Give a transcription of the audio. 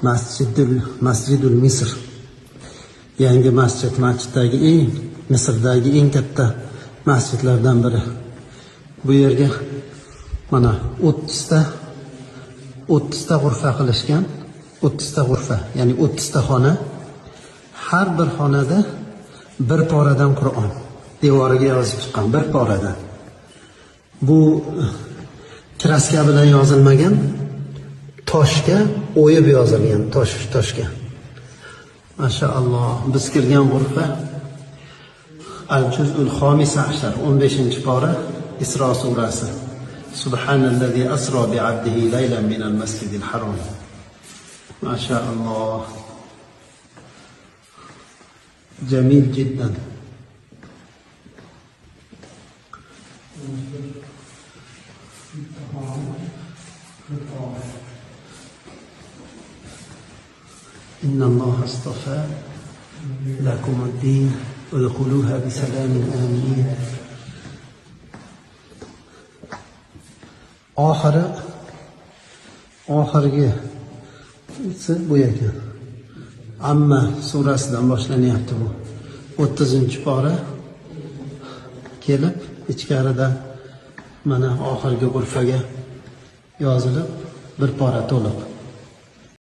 Masjidul Misr. Yangi masjiddagi Misrdagi eng katta masjidlardan biri. Bu yerga mana 30 ta g'urfa qilishgan. 30 ta g'urfa, ya'ni 30 ta xona. Har bir xonada bir poradan Qur'on devoriga yozib chiqqan, bir poradan. Bu kraska bilan yozilmagan, toshga o'yib yozilgan, toshga. Mashaalloh, biz kirgan g'urfa Al-Juz'ul Xomisa ashar, 15-pora, Isro surasi. Subhanallazi asro bi'abdihi laylan minal masjidil haram. Mashaalloh. Jamil jiddan. إن الله اصطفى لكم الدين ادخلوها بسلام آمنين. oxirgi bu ekan. Amma surasidan boshlanyapti bu. 30-pora kelib, ichkarida mana oxirgi g'urfaga yozilib, bir pora to'liq.